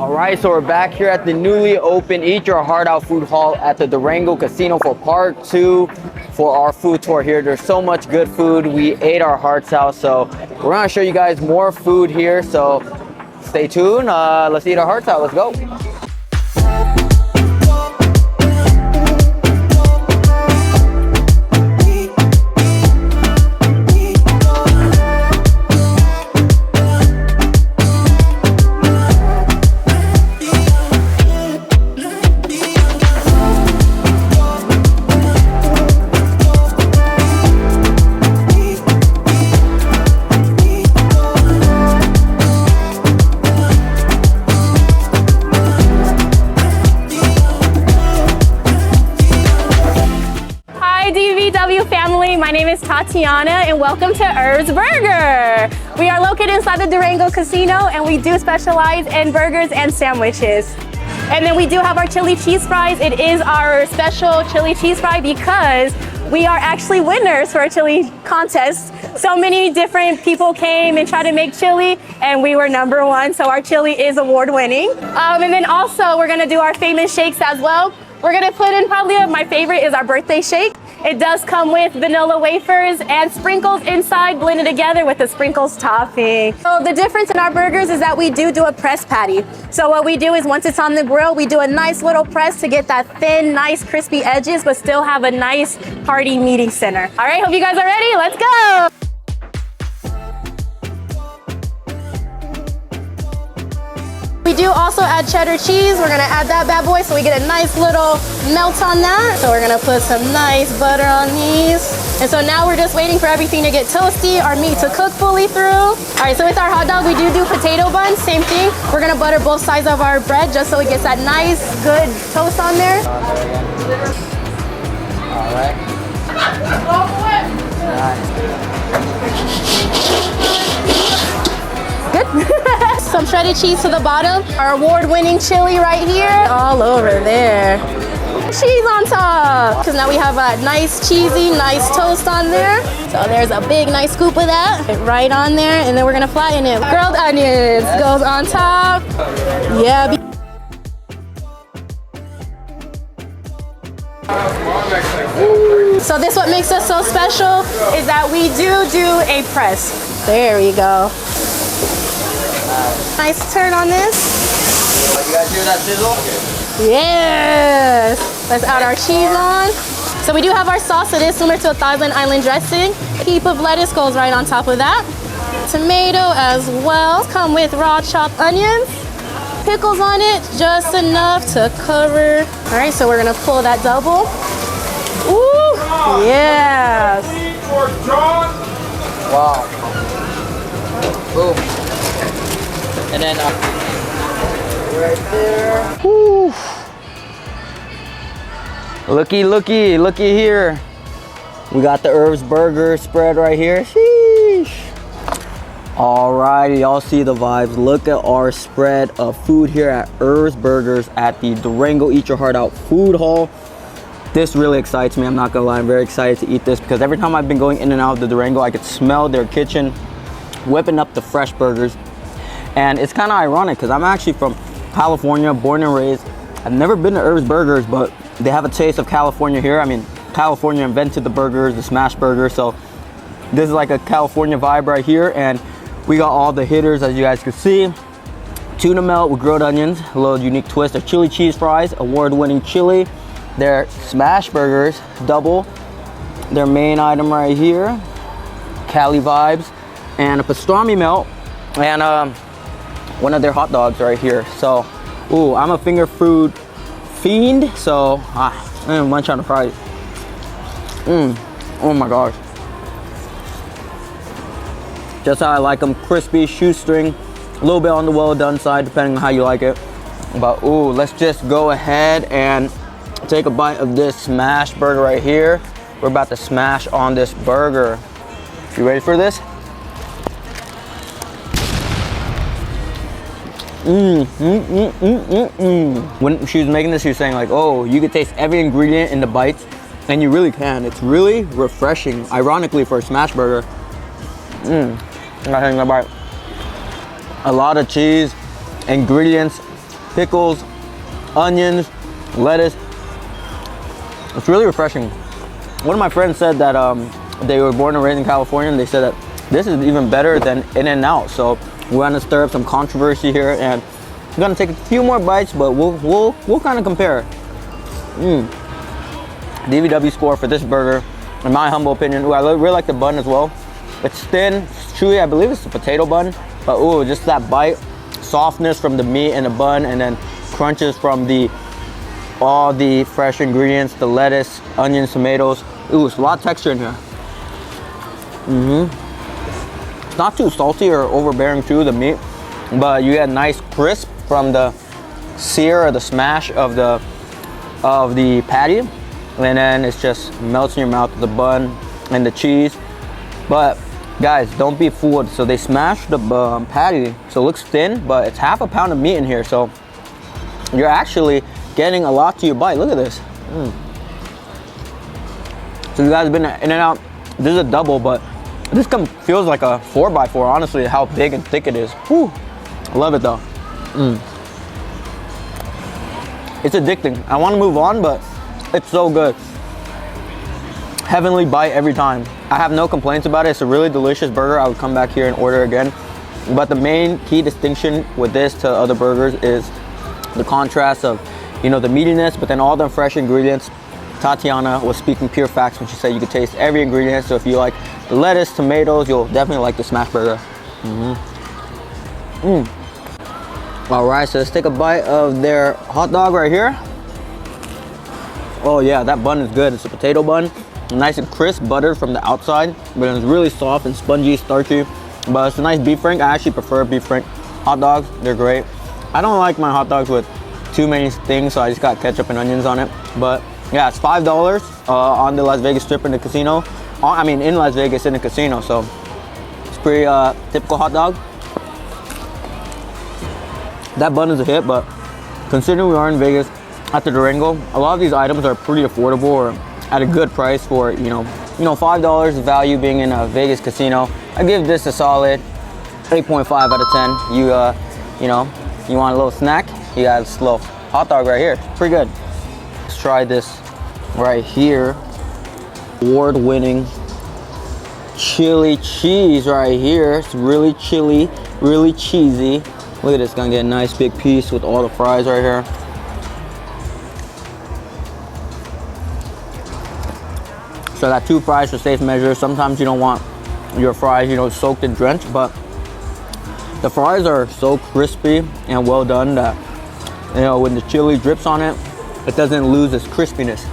All right, so we're back here at the newly opened Eat Your Heart Out food hall at the Durango Casino for part 2 for our food tour here. There's so much good food. We ate our hearts out, so we're gonna show you guys more food here. So stay tuned. Let's eat our hearts out. Let's go. My name is Tatiana and welcome to Herb's Burger. We are located inside the Durango Casino and we do specialize in burgers and sandwiches. And then we do have our chili cheese fries. It is our special chili cheese fry because we are actually winners for a chili contest. So many different people came and tried to make chili and we were #1. So our chili is award winning. And then also we're gonna do our famous shakes as well. We're gonna put in probably my favorite is our birthday shake. It does come with vanilla wafers and sprinkles inside, blended together with the sprinkles topping. So the difference in our burgers is that we do a press patty. So what we do is once it's on the grill, we do a nice little press to get that thin, nice, crispy edges, but still have a nice, hearty meaty center. All right, hope you guys are ready. Let's go. We do also add cheddar cheese. We're gonna add that bad boy so we get a nice little melt on that. So we're gonna put some nice butter on these. And so now we're just waiting for everything to get toasty, our meat to cook fully through. All right, so with our hot dog, we do potato buns, same thing. We're gonna butter both sides of our bread just so it gets that nice, good toast on there. All right. Good. Some shredded cheese to the bottom. Our award-winning chili right here. All over there. Cheese on top. Because now we have a nice cheesy, nice toast on there. So there's a big, nice scoop of that. Right on there. And then we're going to flatten it. Grilled onions goes on top. Yeah. So this what makes us so special is that we do a press. There we go. Nice turn on this. You guys hear that sizzle? Yes. Let's add our cheese on. So we do have our sauce. It is similar to a Thousand Island dressing. A heap of lettuce goes right on top of that. Tomato as well. Come with raw chopped onions. Pickles on it, just enough to cover. All right, so we're gonna pull that double. Ooh, yes. Wow. Boom. And then right there. Woo. Looky here. We got the Herb's Burger spread right here. Sheesh. Alrighty, y'all see the vibes. Look at our spread of food here at Herb's Burgers at the Durango Eat Your Heart Out food hall. This really excites me, I'm not gonna lie. I'm very excited to eat this because every time I've been going in and out of the Durango, I could smell their kitchen whipping up the fresh burgers. And it's kind of ironic because I'm actually from California, born and raised. I've never been to Herb's Burgers, but they have a taste of California here. I mean, California invented the burgers, the smash burger. So this is like a California vibe right here. And we got all the hitters, as you guys can see. Tuna melt with grilled onions, a little unique twist. Their chili cheese fries, award-winning chili. Their smash burgers, double. Their main item right here, Cali vibes. And a pastrami melt. And one of their hot dogs right here. So, ooh, I'm a finger food fiend, so I'm munch on the fries. Oh my gosh. Just how I like them, crispy, shoestring, a little bit on the well done side, depending on how you like it. But ooh, let's just go ahead and take a bite of this smash burger right here. We're about to smash on this burger. You ready for this? When she was making this, she was saying like, oh, you could taste every ingredient in the bites, and you really can. It's really refreshing, ironically, for a smash burger. I think a lot of cheese, ingredients, pickles, onions, lettuce. It's really refreshing. One of my friends said that they were born and raised in California, and they said that this is even better than In-N-Out. So we're gonna stir up some controversy here, and I'm gonna take a few more bites, but we'll kind of compare. DVW score for this burger, in my humble opinion. Ooh, I really like the bun as well. It's thin, it's chewy. I believe it's a potato bun, but ooh, just that bite, softness from the meat and the bun, and then crunches from all the fresh ingredients, the lettuce, onions, tomatoes. Ooh, it's a lot of texture in here. It's not too salty or overbearing too, the meat, but you get a nice crisp from the sear or the smash of the patty, and then it's just melts in your mouth with the bun and the cheese. But guys, don't be fooled. So they smashed the patty, so it looks thin, but it's half a pound of meat in here, so you're actually getting a lot to your bite. Look at this. So you guys have been In-N-Out. This is a double, but this feels like a 4x4, honestly, how big and thick it is. Whew. I love it though. It's addicting. I want to move on, but it's so good. Heavenly bite every time. I have no complaints about it. It's a really delicious burger. I would come back here and order again. But the main key distinction with this to other burgers is the contrast of, you know, the meatiness, but then all the fresh ingredients. Tatiana was speaking pure facts when she said you could taste every ingredient. So if you like the lettuce, tomatoes, you'll definitely like the smash burger. All right, so let's take a bite of their hot dog right here. Oh yeah, that bun is good. It's a potato bun, nice and crisp, buttered from the outside, but it's really soft and spongy, starchy. But it's a nice beef frank. I actually prefer beef frank hot dogs. They're great. I don't like my hot dogs with too many things, so I just got ketchup and onions on it. But yeah, it's $5 on the Las Vegas Strip in the casino. I mean, in Las Vegas in the casino, so it's pretty typical hot dog. That bun is a hit, but considering we are in Vegas at the Durango, a lot of these items are pretty affordable or at a good price for, you know, $5 value being in a Vegas casino. I give this a solid 8.5 out of 10. You know, you want a little snack, you got this little hot dog right here. It's pretty good. Let's try this right here. Award-winning chili cheese right here. It's really chili, really cheesy. Look at this, gonna get a nice big piece with all the fries right here. So I got 2 fries for safe measure. Sometimes you don't want your fries, you know, soaked and drenched, but the fries are so crispy and well done that, you know, when the chili drips on it, it doesn't lose its crispiness.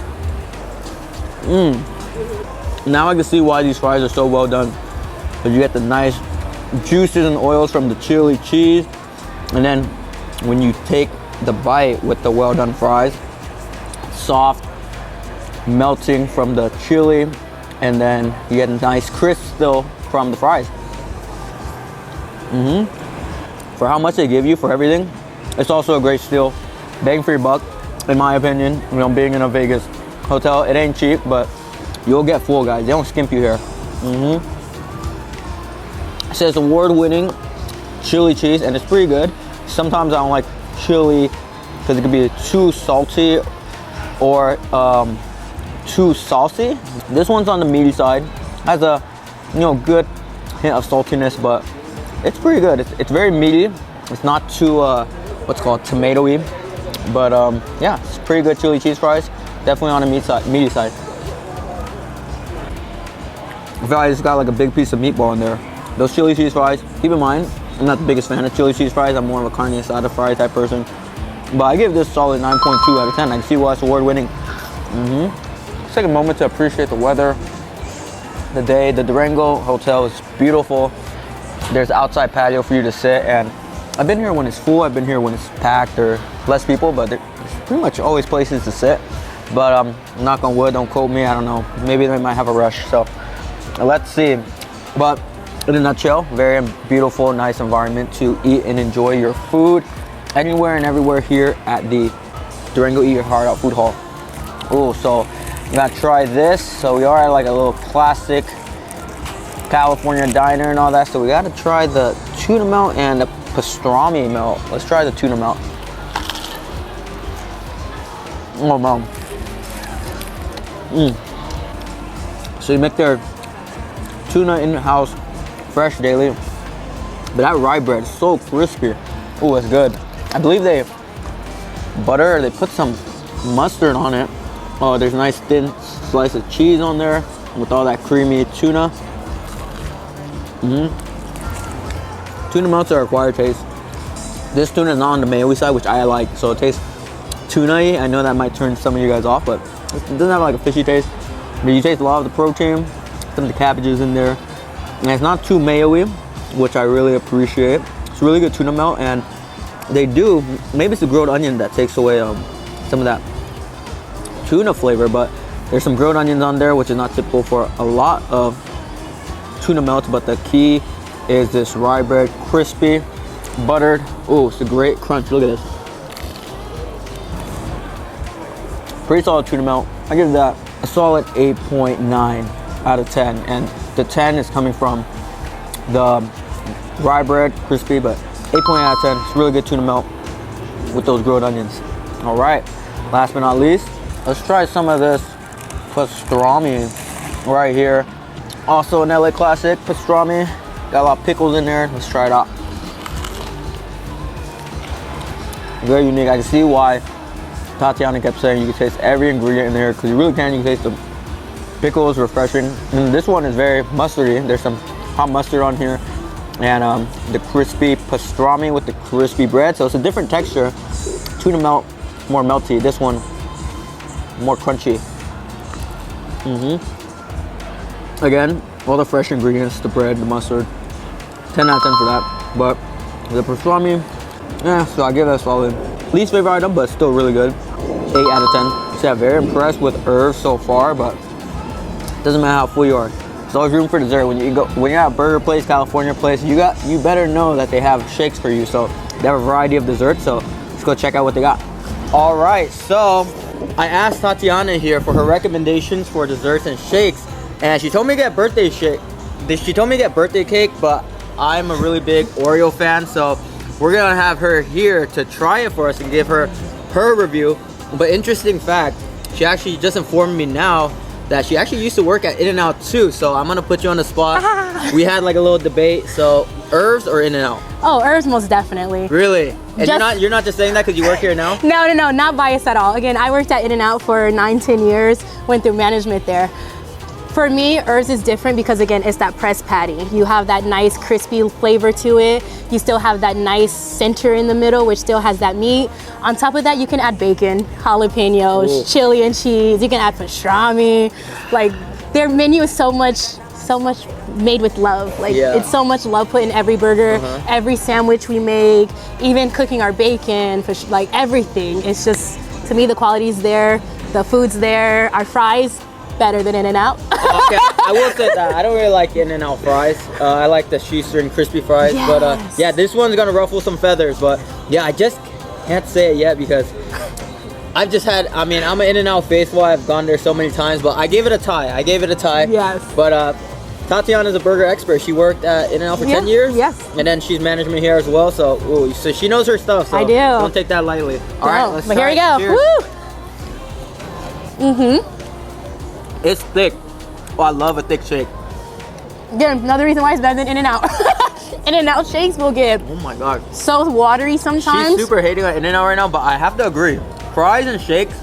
Now I can see why these fries are so well done. Because you get the nice juices and oils from the chili cheese, and then when you take the bite with the well done fries, soft, melting from the chili, and then you get a nice crisp still from the fries. For how much they give you for everything, it's also a great steal. Bang for your buck, in my opinion. You know, being in a Vegas hotel, it ain't cheap, but you'll get full, guys. They don't skimp you here. It says award-winning chili cheese, and it's pretty good. Sometimes I don't like chili because it could be too salty or too saucy. This one's on the meaty side. Has a, you know, good hint of saltiness, but it's pretty good. It's very meaty. It's not too what's called tomatoey, but yeah, it's pretty good chili cheese fries. Definitely on the meaty side. I feel like it's got like a big piece of meatball in there. Those chili cheese fries, keep in mind, I'm not the biggest fan of chili cheese fries. I'm more of a carne asada fry type person. But I give this solid 9.2 out of 10. I can see why it's award winning. Let's take a moment to appreciate the weather, the day. The Durango Hotel is beautiful. There's outside patio for you to sit, and I've been here when it's full. I've been here when it's packed or less people, but there's pretty much always places to sit. But knock on wood, don't quote me, I don't know. Maybe they might have a rush, so let's see. But in a nutshell, very beautiful, nice environment to eat and enjoy your food anywhere and everywhere here at the Durango Eat Your Heart Out Food Hall. Oh, so I'm gonna try this. So we are at like a little classic California diner and all that. So we gotta try the tuna melt and the pastrami melt. Let's try the tuna melt. Oh man. So you make their tuna in-house, fresh daily. But that rye bread is so crispy. Oh, it's good. I believe they put some mustard on it. Oh, there's a nice thin slice of cheese on there with all that creamy tuna. Tuna melts are acquired taste. This tuna is not on the mayo side, which I like, so it tastes tuna-y. I know that might turn some of you guys off, but it doesn't have like a fishy taste. But you taste a lot of the protein, some of the cabbages in there, and it's not too mayo-y, which I really appreciate. It's really good tuna melt, and they do, maybe it's the grilled onion that takes away some of that tuna flavor, but there's some grilled onions on there, which is not typical for a lot of tuna melts. But the key is this rye bread, crispy, buttered. Oh, it's a great crunch. Look at this. Pretty solid tuna melt. I give that a solid 8.9 out of 10, and the 10 is coming from the rye bread, crispy, but 8.8 out of 10. It's really good tuna melt with those grilled onions. All right, last but not least, let's try some of this pastrami right here. Also an LA classic, pastrami. Got a lot of pickles in there. Let's try it out. Very unique. I can see why Tatiana kept saying you can taste every ingredient in there, because you really can. You can taste the pickles, refreshing. And this one is very mustardy. There's some hot mustard on here, and the crispy pastrami with the crispy bread. So it's a different texture. Tuna melt, more melty. This one, more crunchy. Again, all the fresh ingredients, the bread, the mustard. 10 out of 10 for that. But the pastrami, yeah, so I give that a solid. Least favorite item, but still really good. 8 out of 10. So I'm very impressed with herbs so far, but it doesn't matter how full you are. There's always room for dessert. When you're at a burger place, California place, you better know that they have shakes for you. So they have a variety of desserts. So let's go check out what they got. All right, so I asked Tatiana here for her recommendations for desserts and shakes, and she told me to get birthday shake. She told me to get birthday cake, but I'm a really big Oreo fan, so we're gonna have her here to try it for us and give her review. But interesting fact, she actually just informed me now that she actually used to work at In-N-Out too, so I'm gonna put you on the spot. We had like a little debate, so herbs or In-N-Out? Oh, herbs most definitely. Really? And you're not just saying that because you work here now? No, not biased at all. Again, I worked at In-N-Out for 9-10 years, went through management there. For me, herbs is different because again, it's that pressed patty. You have that nice crispy flavor to it. You still have that nice center in the middle, which still has that meat. On top of that, you can add bacon, jalapenos, chili and cheese. You can add pastrami. Like, their menu is so much made with love. Like, it's so much love put in every burger, every sandwich we make, even cooking our bacon, like everything. It's just, to me, the quality's there, the food's there, our fries, better than In-N-Out. Okay, I will say that. I don't really like In-N-Out fries. I like the shoestring crispy fries. Yes. But yeah, this one's gonna ruffle some feathers. But yeah, I just can't say it yet because I've just had, I'm an In-N-Out faithful. I've gone there so many times, but I gave it a tie. Yes. But Tatiana's a burger expert. She worked at In-N-Out for 10 years. Yes. And then she's management here as well. So, so she knows her stuff. So I do. Don't take that lightly. All right, let's but try. Here we go. Cheers. Woo! It's thick. Oh, I love a thick shake. Again, another reason why it's better than In-N-Out. In-N-Out shakes will get Oh my God. so watery sometimes. She's super hating on In-N-Out right now, but I have to agree. Fries and shakes,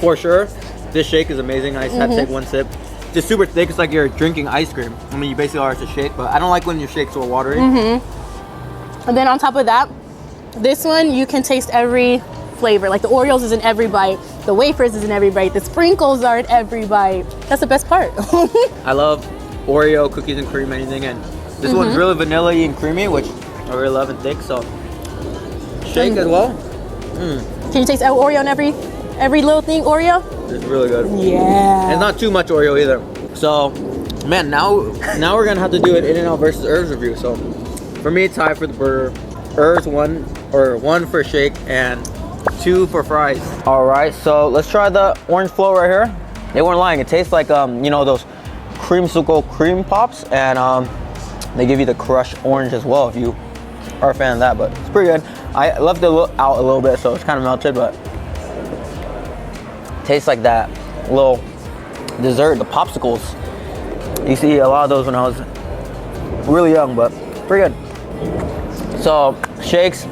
for sure. This shake is amazing. I just had to take one sip. It's super thick. It's like you're drinking ice cream. I mean, you basically are. It's a shake, but I don't like when your shakes are watery. And then on top of that, this one you can taste every flavor. Like the Oreos is in every bite, the wafers is in every bite, the sprinkles are in every bite. That's the best part. I love Oreo, cookies and cream, anything, and this one's really vanilla-y and creamy, which I really love and thick. So shake as well. Can you taste Oreo in every little thing? Oreo? It's really good. Yeah. And it's not too much Oreo either. So, man, now we're gonna have to do an In-N-Out versus herbs review. So, for me, tie for the burger. Herbs one for shake and 2 for fries. All right, so let's try the orange float right here. They weren't lying. It tastes like you know those creamsicle cream pops, and they give you the crushed orange as well if you are a fan of that. But it's pretty good. I left it out a little bit, so it's kind of melted, but tastes like that little dessert, the popsicles. You see a lot of those when I was really young, but pretty good. So shakes,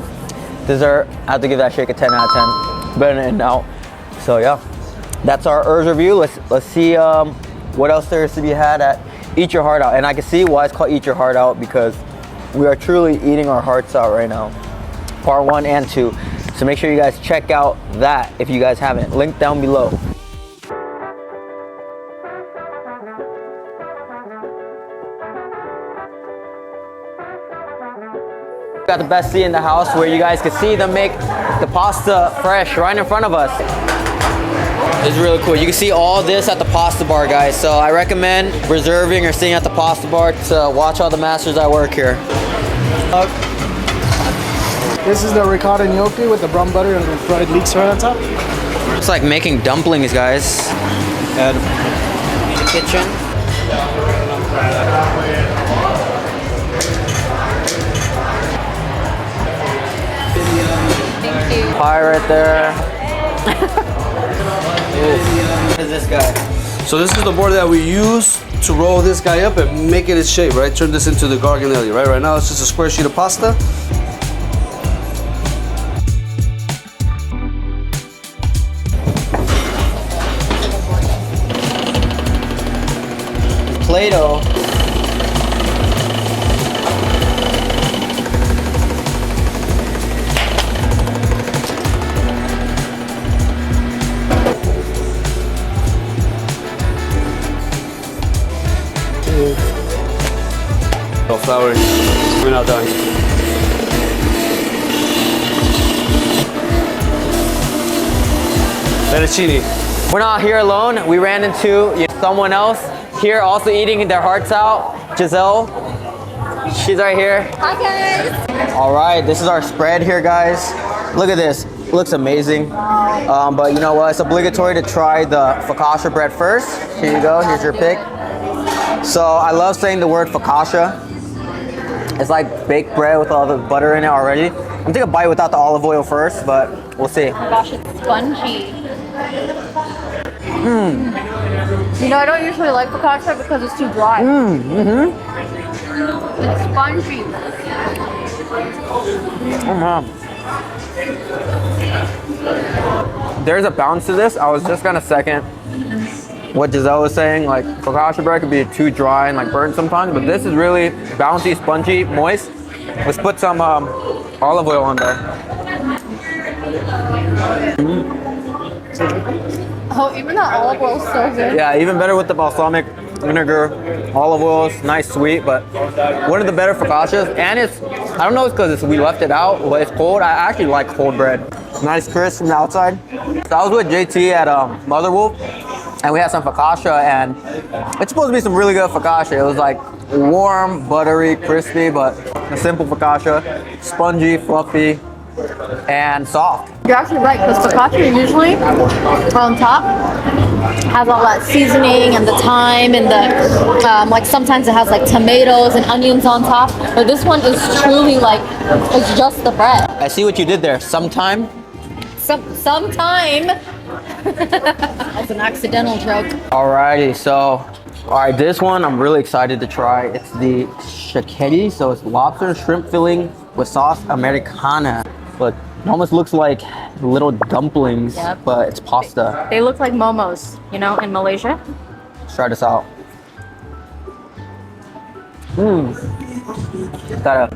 dessert, I have to give that shake a 10 out of 10. Better than In-N-Out. So yeah, that's our herbs review. Let's see what else there is to be had at Eat Your Heart Out. And I can see why it's called Eat Your Heart Out, because we are truly eating our hearts out right now. Part 1 and 2. So make sure you guys check out that if you guys haven't. Link down below. Got the best seat in the house where you guys can see them make the pasta fresh right in front of us. It's really cool. You can see all this at the pasta bar, guys. So I recommend reserving or staying at the pasta bar to watch all the masters that work here. This is the ricotta gnocchi with the brown butter and the fried leeks right on top. It's like making dumplings, guys. And in the kitchen. Thank you. Pie right there. What is this guy? So this is the board that we use to roll this guy up and make it its shape, right? Turn this into the garganelli, right? Right now it's just a square sheet of pasta. Play-Doh. Oh, flour. We're not done. Fettuccine. We're not here alone. We ran into someone else here also eating their hearts out. Giselle. She's right here. Hi guys. All right, this is our spread here, guys. Look at this. Looks amazing. But you know what? It's obligatory to try the focaccia bread first. Here you go. Here's your pick. So I love saying the word focaccia. It's like baked bread with all the butter in it already. I'm gonna take a bite without the olive oil first, but we'll see. Oh my gosh, it's spongy. Mmm. You know, I don't usually like focaccia because it's too dry. It's spongy. Oh man. There's a bounce to this. I was just gonna second what Giselle was saying. Like focaccia bread could be too dry and like burnt sometimes, but this is really bouncy, spongy, moist. Let's put some olive oil on there. Oh, even that olive oil is so good. Yeah, even better with the balsamic vinegar, olive oil. It's nice, sweet, but one of the better focaccias. And it's, I don't know if it's because we left it out, but it's cold. I actually like cold bread. Nice crisp from the outside. So I was with JT at Mother Wolf, and we had some focaccia, and it's supposed to be some really good focaccia. It was like warm, buttery, crispy, but a simple focaccia, spongy, fluffy, and soft. You're actually right, because focaccia usually on top has all that seasoning and the thyme and the like sometimes it has like tomatoes and onions on top, but this one is truly like it's just the bread. I see what you did there. Sometime. Sometime. That's an accidental joke. Alrighty, so this one I'm really excited to try. It's the shaketi, so it's lobster and shrimp filling with sauce Americana. But it almost looks like little dumplings, Yep. but it's pasta. They look like momos, you know, in Malaysia. Let's try this out. Gotta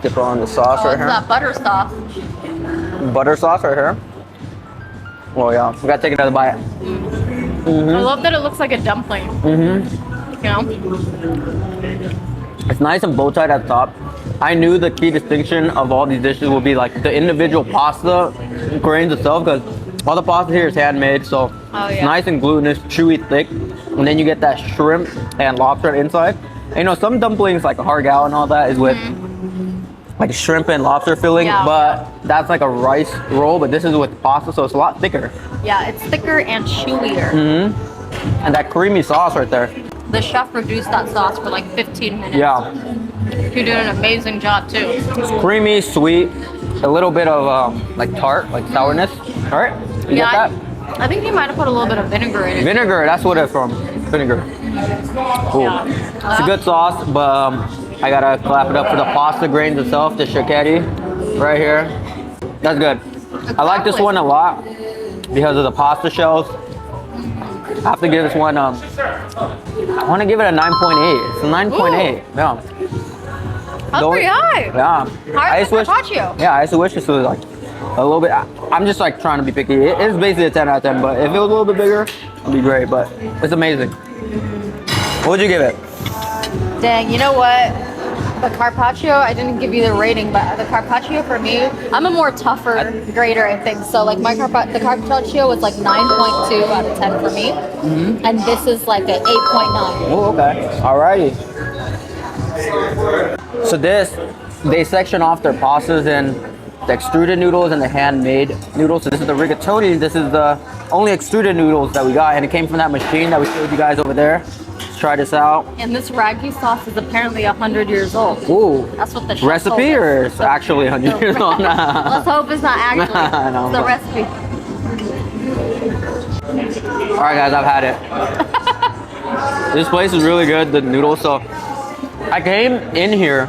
dip on the sauce right It's here. that butter sauce. Butter sauce right here. Oh yeah, we gotta take another bite. I love that it looks like a dumpling. You know? It's nice and bow tied at the top. I knew the key distinction of all these dishes will be like the individual pasta grains itself, because all the pasta here is handmade, so it's nice and glutinous, chewy, thick, and then you get that shrimp and lobster inside. And, you know, some dumplings like a hargao and all that is with like shrimp and lobster filling, but that's like a rice roll, but this is with pasta, so it's a lot thicker. Yeah, it's thicker and chewier. And that creamy sauce right there. The chef reduced that sauce for like 15 minutes. Yeah. You did an amazing job too. It's creamy, sweet, a little bit of like tart, like sourness. All right, you get that? I think he might have put a little bit of vinegar in it. Vinegar, that's what it's from. Vinegar. Cool. Yeah. It's a good sauce, but I gotta clap it up for the pasta grains itself, the shaketi right here. That's good. I like this one a lot because of the pasta shells. I have to give this one, I want to give it a 9.8. It's a 9.8. Yeah. That's pretty high. Yeah. Higher than carpaccio. Yeah, I just wish this was like a little bit. I'm just like trying to be picky. It's basically a 10 out of 10, but if it was a little bit bigger, it'd be great. But it's amazing. What would you give it? Dang, you know what? The carpaccio, I didn't give you the rating, but the carpaccio for me, I'm a more tougher grader, I think. So like the carpaccio was like 9.2 out of 10 for me, and this is like an 8.9. Oh, okay. Alrighty. So they section off their pastas in the extruded noodles and the handmade noodles. So this is the rigatoni. This is the only extruded noodles that we got, and it came from that machine that we showed you guys over there. Let's try this out. And this ragu sauce is apparently 100 years old. Ooh. That's what the chef recipe told us. or it's actually 100 years old? Let's hope it's not actually. No, It's the but- recipe. All right, guys, I've had it. This place is really good, the noodles. So I came in here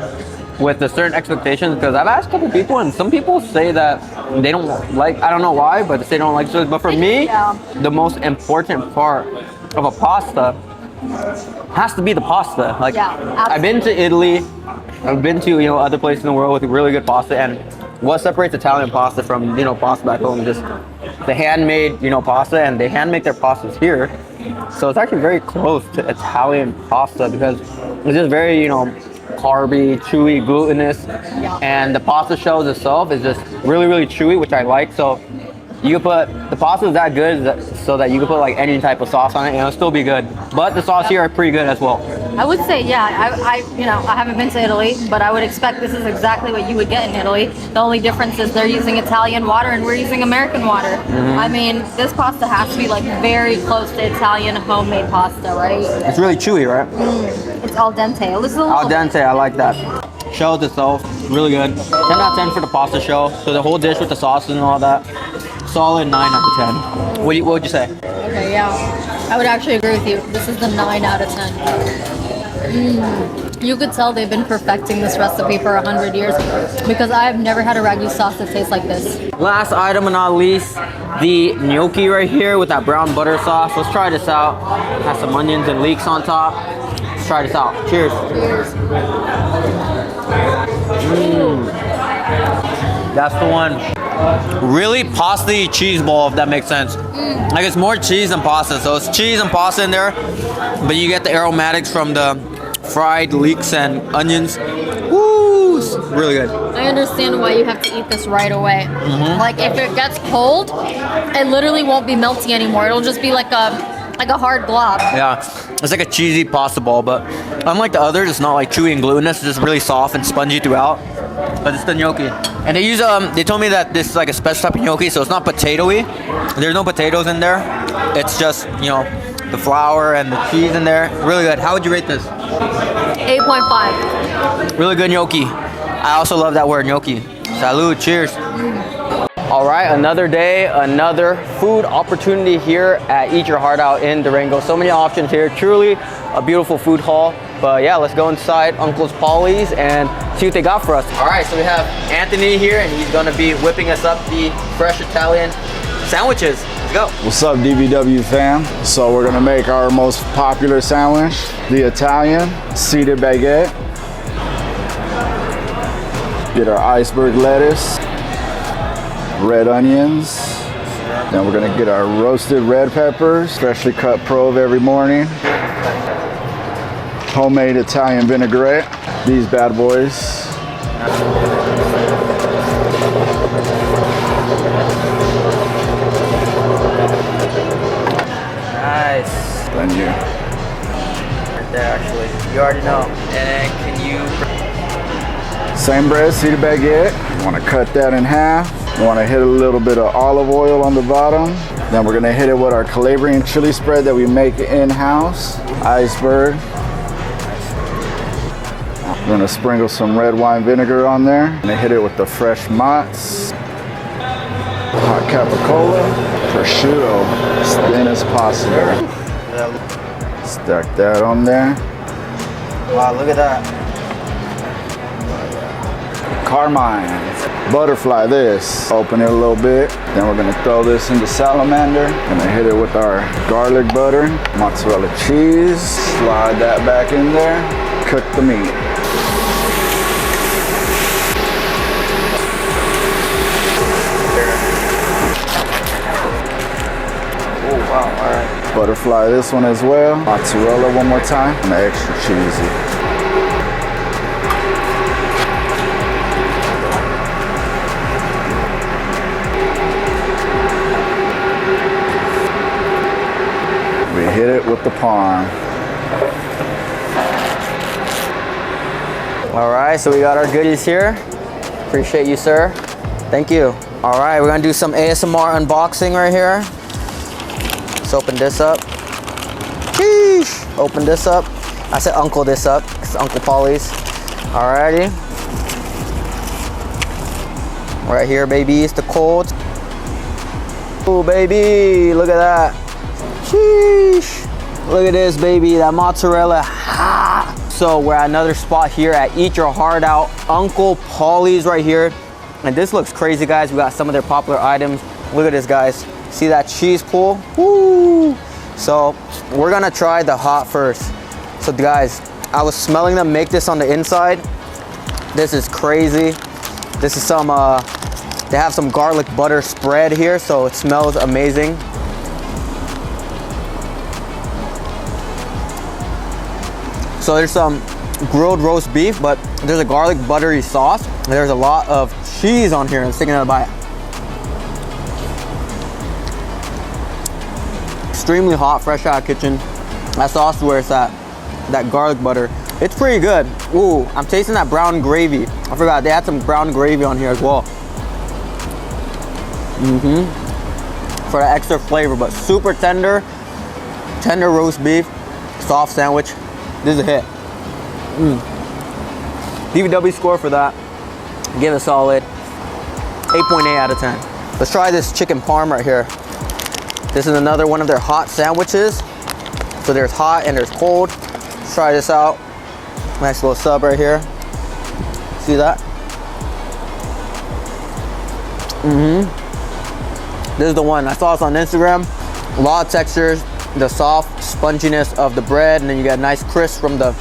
with a certain expectations because I've asked a couple people and some people say that they don't like, I don't know why, but they don't like this. But for me, Yeah. the most important part of a pasta has to be the pasta. Like, Yeah, I've been to Italy, I've been to, other places in the world with really good pasta, and what separates Italian pasta from, pasta back home is just the handmade, pasta, and they hand make their pastas here. So it's actually very close to Italian pasta because it's just very, carby, chewy, glutinous, and the pasta shells itself is just really, really chewy, which I like. So you can put, the pasta is that good so that you can put like any type of sauce on it and it'll still be good. But the sauce here are pretty good as well. I would say, yeah, I haven't been to Italy, but I would expect this is exactly what you would get in Italy. The only difference is they're using Italian water and we're using American water. I mean, this pasta has to be like very close to Italian homemade pasta, right? It's really chewy, right? It's al dente. This is a Al little dente, I like that. Shells itself, really good. 10 out of 10 for the pasta shell. So the whole dish with the sauces and all that, solid 9 out of 10. What would you say? Okay, yeah. I would actually agree with you. This is the 9 out of 10. You could tell they've been perfecting this recipe for 100 years because I have never had a ragu sauce that tastes like this. Last item and not least, the gnocchi right here with that brown butter sauce. Let's try this out. Has some onions and leeks on top. Let's try this out. Cheers. Cheers. That's the one. Really pasta-y cheese ball, if that makes sense. Like it's more cheese than pasta. So it's cheese and pasta in there, but you get the aromatics from the fried leeks and onions. Woo! It's really good. I understand why you have to eat this right away. Like if it gets cold, it literally won't be melty anymore. It'll just be like a hard blob. Yeah, it's like a cheesy pasta ball, but unlike the others, it's not like chewy and glutinous. It's just really soft and spongy throughout. But it's the gnocchi, and they use they told me that this is like a special type of gnocchi, so it's not potato-y. There's no potatoes in there. It's just the flour and the cheese in there. Really good. How would you rate this? 8.5. Really good gnocchi. I also love that word gnocchi. Salud. Cheers. All right, another day, another food opportunity here at Eat Your Heart Out in Durango. So many options here. Truly a beautiful food hall. But yeah, let's go inside Uncle's Paulie's and see what they got for us. All right, so we have Anthony here, and he's gonna be whipping us up the fresh Italian sandwiches. Let's go. What's up, DBW fam? So we're gonna make our most popular sandwich, the Italian seeded baguette. Get our iceberg lettuce, red onions. Then we're gonna get our roasted red peppers, freshly cut Prove every morning. Homemade Italian vinaigrette. These bad boys. Nice. Then you. Right there, actually. You already know. And then can you... Same bread, seeded baguette. You wanna cut that in half. You wanna hit a little bit of olive oil on the bottom. Then we're gonna hit it with our Calabrian chili spread that we make in-house. Iceberg. We're gonna sprinkle some red wine vinegar on there. And hit it with the fresh mozz. Hot capicola. prosciutto as thin as possible. Stack that on there. Wow, look at that. Carmine. Butterfly this. Open it a little bit. Then we're gonna throw this into salamander. Gonna hit it with our garlic butter, mozzarella cheese. Slide that back in there. Cook the meat. Oh, wow, all right. Butterfly this one as well. Mozzarella one more time. And extra cheesy. We hit it with the parm. All right, so we got our goodies here. Appreciate you, sir. Thank you. All right, we're gonna do some ASMR unboxing right here. Let's open this up. Sheesh. Open this up. I said uncle this up. It's Uncle Paulie's. Alrighty. Right here, baby, it's the cold. Oh, baby, look at that. Sheesh. Look at this, baby, that mozzarella. Ha. So we're at another spot here at Eat Your Heart Out, Uncle Paulie's right here. And this looks crazy, guys. We got some of their popular items. Look at this, guys. See that cheese pool? Woo! So we're gonna try the hot first. So guys, I was smelling them make this on the inside. This is crazy. This is some, they have some garlic butter spread here, so it smells amazing. So there's some grilled roast beef, but there's a garlic buttery sauce. There's a lot of cheese on here. Let's take another bite. Extremely hot, fresh out of the kitchen. That sauce where it's at, that garlic butter. It's pretty good. Ooh, I'm tasting that brown gravy. I forgot, they had some brown gravy on here as well. For that extra flavor, but super tender roast beef, soft sandwich. This is a hit. DVW score for that, give it a solid 8.8 out of 10. Let's try this chicken parm right here. This is another one of their hot sandwiches. So there's hot and there's cold. Let's try this out. Nice little sub right here. See that? This is the one. I saw this on Instagram. A lot of textures, the soft sponginess of the bread, and then you got a nice crisp from the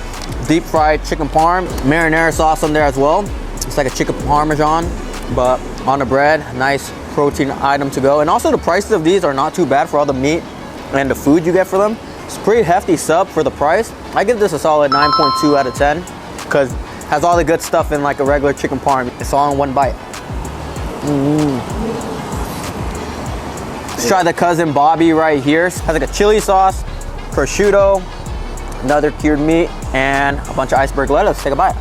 deep fried chicken parm. Marinara sauce on there as well. It's like a chicken parmesan, but on the bread. Nice protein item to go. And also the prices of these are not too bad for all the meat and the food you get for them. It's a pretty hefty sub for the price. I give this a solid 9.2 out of 10 because it has all the good stuff in like a regular chicken parm. It's all in one bite. Let's try the Cousin Bobby right here. It has like a chili sauce, prosciutto, another cured meat, and a bunch of iceberg lettuce. Take a bite.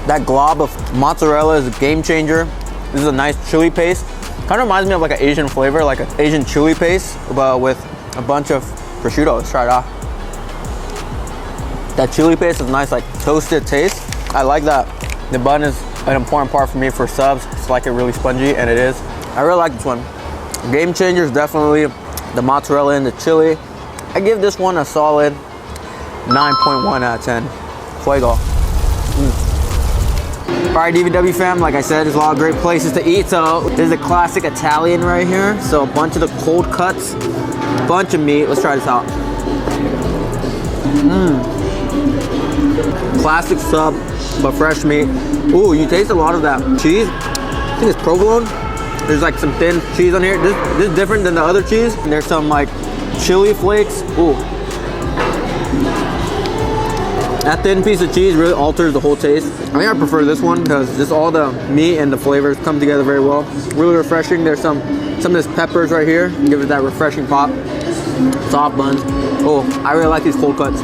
That glob of mozzarella is a game changer. This is a nice chili paste. Kind of reminds me of like an Asian flavor, like an Asian chili paste, but with a bunch of prosciutto. Let's try it out. That chili paste is nice, like toasted taste. I like that. The bun is an important part for me for subs. It's like it really spongy, and it is. I really like this one. Game changer is definitely the mozzarella and the chili. I give this one a solid 9.1 out of 10. Fuego. All right, DVW fam, like I said, there's a lot of great places to eat. So there's a classic Italian right here. So a bunch of the cold cuts, bunch of meat. Let's try this out. Classic sub, but fresh meat. Ooh, you taste a lot of that cheese. I think it's provolone. There's like some thin cheese on here. This is different than the other cheese. And there's some like chili flakes. Ooh. That thin piece of cheese really alters the whole taste. I think I prefer this one because just all the meat and the flavors come together very well. Really refreshing. There's some of this peppers right here. Give it that refreshing pop. Soft buns. Oh, I really like these cold cuts.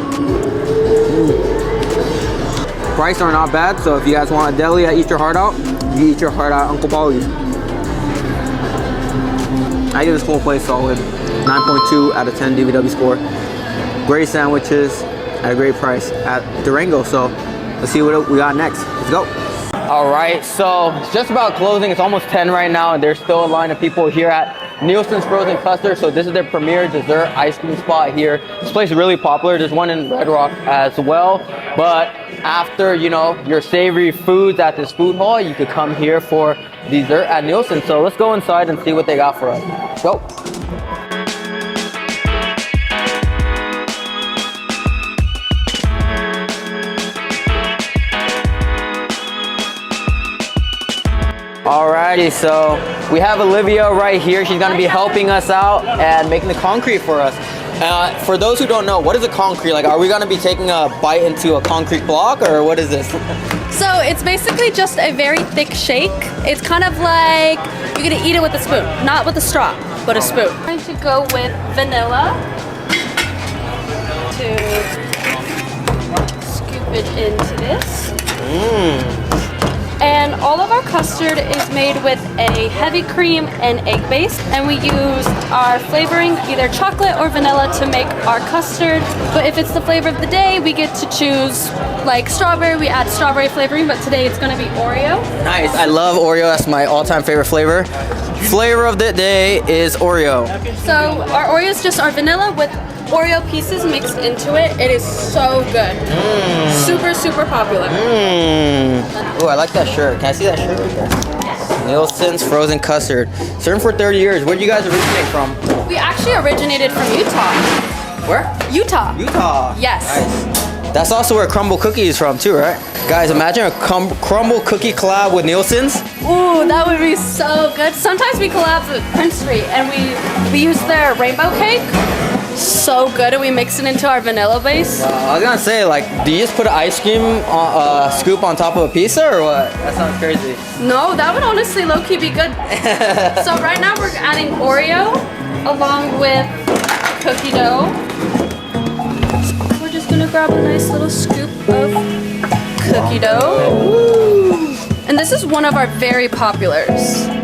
Prices are not bad, so if you guys want a deli at Eat Your Heart Out, you Eat Your Heart Out Uncle Paulie's. I give this whole place solid 9.2 out of 10 DVW score. Great sandwiches at a great price at Durango. So let's see what we got next. Let's go. All right, so it's just about closing. It's almost 10 right now, and there's still a line of people here at Nielsen's Frozen Custard. So this is their premier dessert ice cream spot here. This place is really popular. There's one in Red Rock as well. But after, you know, your savory foods at this food hall, you could come here for dessert at Nielsen. So let's go inside and see what they got for us. Let's go. Alrighty, so we have Olivia right here. She's gonna be helping us out and making the concrete for us. For those who don't know, what is a concrete? Like, are we gonna be taking a bite into a concrete block, or what is this? So it's basically just a very thick shake. It's kind of like you're gonna eat it with a spoon, not with a straw, but a spoon. I'm going to go with vanilla to scoop it into this. And all of our custard is made with a heavy cream and egg base, and we use our flavoring, either chocolate or vanilla, to make our custard. But if it's the flavor of the day, we get to choose like strawberry. We add strawberry flavoring, but today it's gonna be Oreo. Nice, I love Oreo. That's my all-time favorite flavor. Flavor of the day is Oreo. So our Oreo is just our vanilla with Oreo pieces mixed into it. It is so good. Super, super popular. Oh, I like that shirt. Can I see that shirt right there? Yes. Nielsen's Frozen Custard. Served for 30 years. Where do you guys originate from? We actually originated from Utah. Where? Utah. Utah. Yes. Nice. That's also where Crumble Cookie is from too, right? Guys, imagine a Crumble Cookie collab with Nielsen's. Ooh, that would be so good. Sometimes we collab with Prince Street and we use their rainbow cake. So good, and we mix it into our vanilla base. I was gonna say, like, do you just put an ice cream scoop on top of a pizza, or what? That sounds crazy. No, that would honestly low-key be good. So right now we're adding Oreo along with cookie dough. We're just gonna grab a nice little scoop of cookie dough. And this is one of our very populars.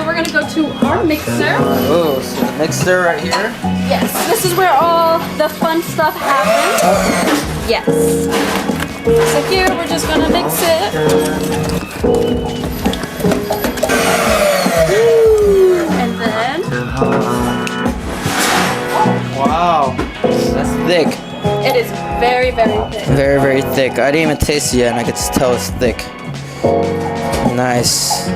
We're gonna go to our mixer. Oh, so the mixer right here? Yes, this is where all the fun stuff happens. Yes. So here we're just gonna mix it. And then... Wow, that's thick. It is very, very thick. Very, very thick. I didn't even taste it yet, and I could just tell it's thick. Nice.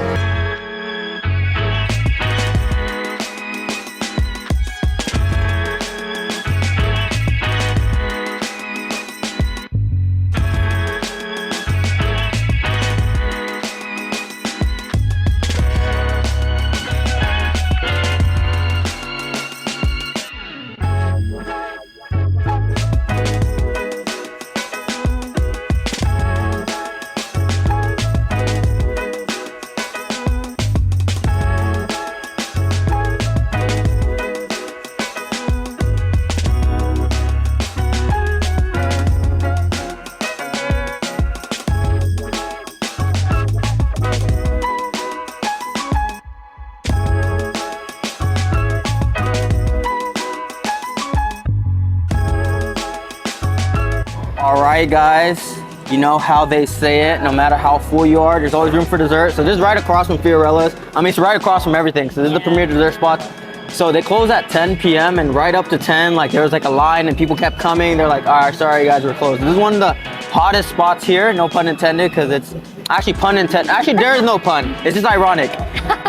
All right, guys, you know how they say it, no matter how full you are, there's always room for dessert. So this is right across from Fiorella's. I mean, it's right across from everything. So this is the premier dessert spot. So they close at 10 p.m. and right up to 10, like there was like a line and people kept coming. They're like, all right, sorry guys, we're closed. This is one of the hottest spots here, no pun intended, because it's actually pun intended. Actually, there is no pun. It's just ironic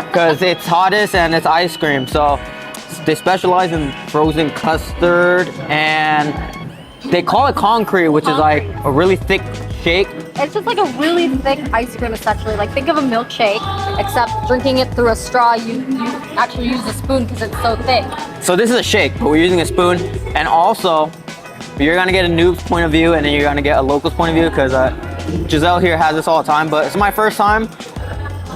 because it's hottest and it's ice cream. So they specialize in frozen custard, and they call it concrete, which is like a really thick shake. It's just like a really thick ice cream, essentially. Like, think of a milkshake, except drinking it through a straw, you actually use a spoon because it's so thick. So this is a shake, but we're using a spoon. And also, you're gonna get a noob's point of view, and then you're gonna get a local's point of view, because Giselle here has this all the time, but it's my first time.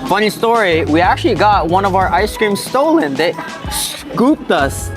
Funny story, we actually got one of our ice creams stolen. They scooped us.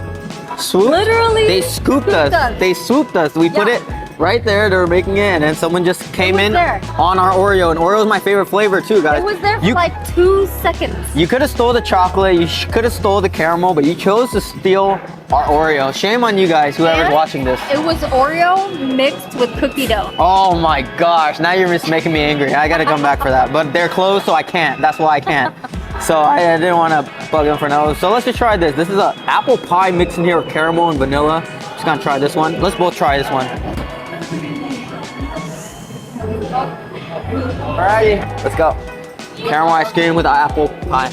Literally They scooped us. They swooped us. We put it right there. They were making it, and then someone just came in on our Oreo. And Oreo is my favorite flavor too, guys. It was there for like 2 seconds. You could have stole the chocolate. You could have stole the caramel, but you chose to steal our Oreo. Shame on you guys, whoever's And watching this. It was Oreo mixed with cookie dough. Oh my gosh, now you're just making me angry. I gotta come back for that. But they're closed, so I can't. That's why I can't. So I didn't want to bug them for no. So let's just try this. This is an apple pie mixed in here with caramel and vanilla. Just gonna try this one. Let's both try this one. Alrighty, let's go. Caramel ice cream with apple pie.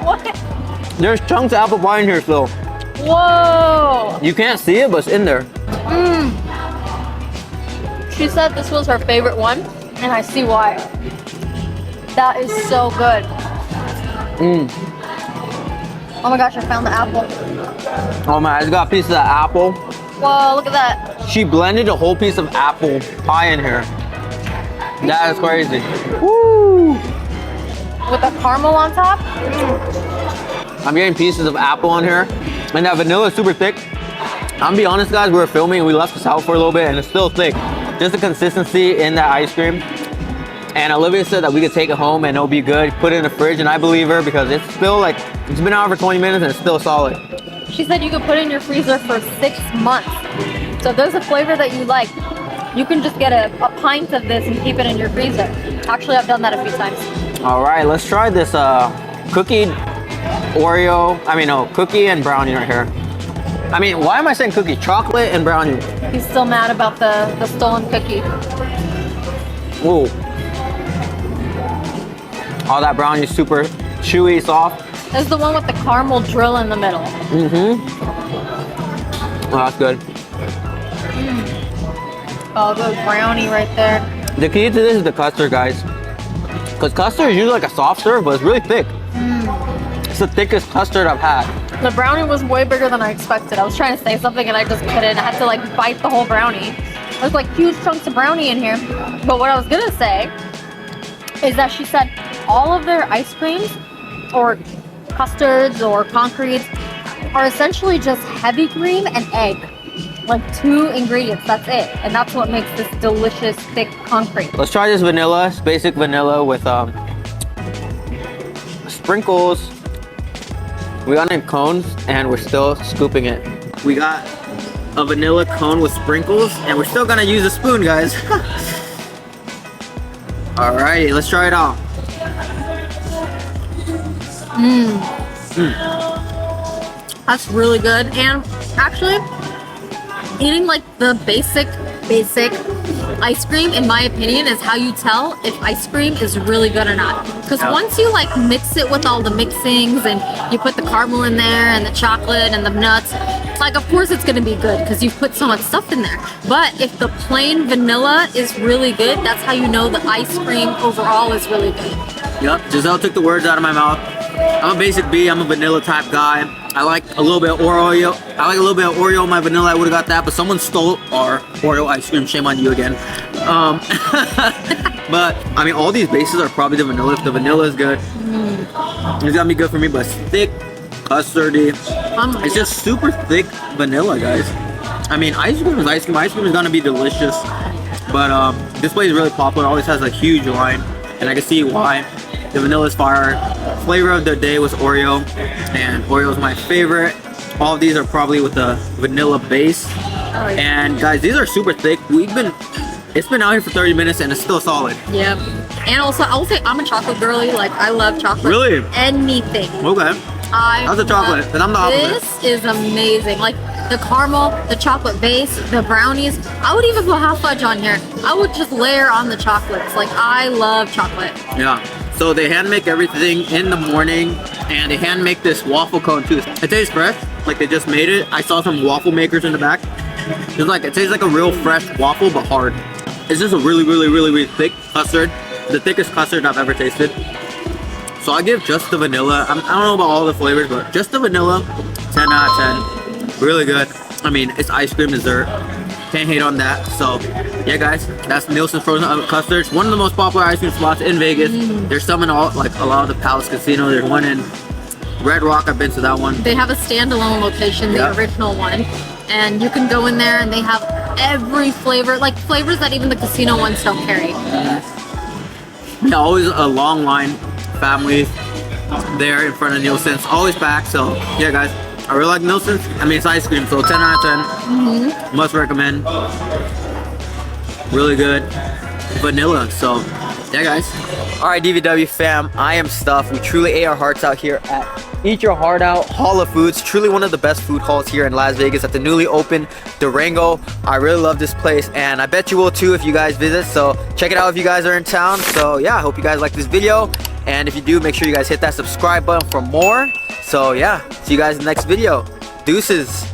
What? There's chunks of apple pie in here still. Whoa! You can't see it, but it's in there. She said this was her favorite one, and I see why. That is so good. Oh my gosh, I found the apple. Oh man, I just got a piece of that apple. Whoa, look at that. She blended a whole piece of apple pie in here. That is crazy. Woo! With the caramel on top. I'm getting pieces of apple on here. And that vanilla is super thick. I'm be honest guys, we were filming and we left this out for a little bit and it's still thick. Just the consistency in that ice cream. And Olivia said that we could take it home and it'll be good. Put it in the fridge and I believe her because it's still like, it's been out for 20 minutes and it's still solid. She said you could put it in your freezer for 6 months. So if there's a flavor that you like, you can just get a pint of this and keep it in your freezer. Actually, I've done that a few times. All right, let's try this cookie cookie and brownie right here. I mean, why am I saying cookie? Chocolate and brownie. He's still mad about the stolen cookie. Ooh. All that brownie is super chewy, soft. This is the one with the caramel drill in the middle. Oh, that's good. Oh, good brownie right there. The key to this is the custard, guys. Because custard is usually like a soft serve, but it's really thick. It's the thickest custard I've had. The brownie was way bigger than I expected. I was trying to say something and I just couldn't. I had to like bite the whole brownie. There's like huge chunks of brownie in here. But what I was gonna say is that she said all of their ice creams or custards or concretes are essentially just heavy cream and egg. Like 2 ingredients, that's it. And that's what makes this delicious, thick concrete. Let's try this vanilla. It's basic vanilla with sprinkles. We got in cones and we're still scooping it. We got a vanilla cone with sprinkles and we're still gonna use a spoon, guys. Alrighty, let's try it out. That's really good. And actually, eating like the basic ice cream, in my opinion, is how you tell if ice cream is really good or not. Because once you like mix it with all the mixings and you put the caramel in there and the chocolate and the nuts, like of course it's gonna be good because you've put so much stuff in there. But if the plain vanilla is really good, that's how you know the ice cream overall is really good. Yep, Giselle took the words out of my mouth. I'm a basic B, I'm a vanilla type guy. I like a little bit of Oreo. I like a little bit of Oreo in my vanilla. I would have got that, but someone stole our Oreo ice cream. Shame on you again. But I mean, all these bases are probably the vanilla. If the vanilla is good, it's gonna be good for me. But it's thick, custardy. It's just super thick vanilla, guys. I mean, ice cream is ice cream. Ice cream is gonna be delicious. But this place is really popular. It always has a huge line, and I can see why. The vanilla is fire. Flavor of the day was Oreo, and Oreo is my favorite. All of these are probably with a vanilla base. And guys, these are super thick. It's been out here for 30 minutes and it's still solid. Yep. And also, I will say I'm a chocolate girly. Like I love chocolate. Really? Anything. Okay. How's the chocolate? And I'm the opposite. This is amazing. Like the caramel, the chocolate base, the brownies. I would even put hot fudge on here. I would just layer on the chocolates. Like I love chocolate. Yeah. So they hand make everything in the morning, and they hand make this waffle cone too. It tastes fresh, like they just made it. I saw some waffle makers in the back. It tastes like a real fresh waffle, but hard. It's just a really thick custard, the thickest custard I've ever tasted. So I give just the vanilla. I don't know about all the flavors, but just the vanilla, 10 out of 10. Really good. I mean, it's ice cream dessert. Can't hate on that. So yeah, guys, that's Nielsen frozen custard. It's one of the most popular ice cream spots in Vegas. There's some in a lot of the Palace Casino. There's one in Red Rock. I've been to that one. They have a standalone location, the original one, and you can go in there and they have every flavor, like flavors that even the casino ones don't carry. Yeah, always a long line, families, there in front of Nielsen's. Always packed. So yeah, guys, I really like Nielsen's. I mean, it's ice cream, so 10 out of 10. Must recommend. Really good vanilla. So yeah, guys. All right, DVW fam, I am stuffed. We truly ate our hearts out here at Eat Your Heart Out Hall of Foods. Truly one of the best food halls here in Las Vegas at the newly opened Durango. I really love this place, and I bet you will too if you guys visit. So check it out if you guys are in town. So yeah, I hope you guys like this video, and if you do, make sure you guys hit that subscribe button for more. So yeah, see you guys in the next video. Deuces.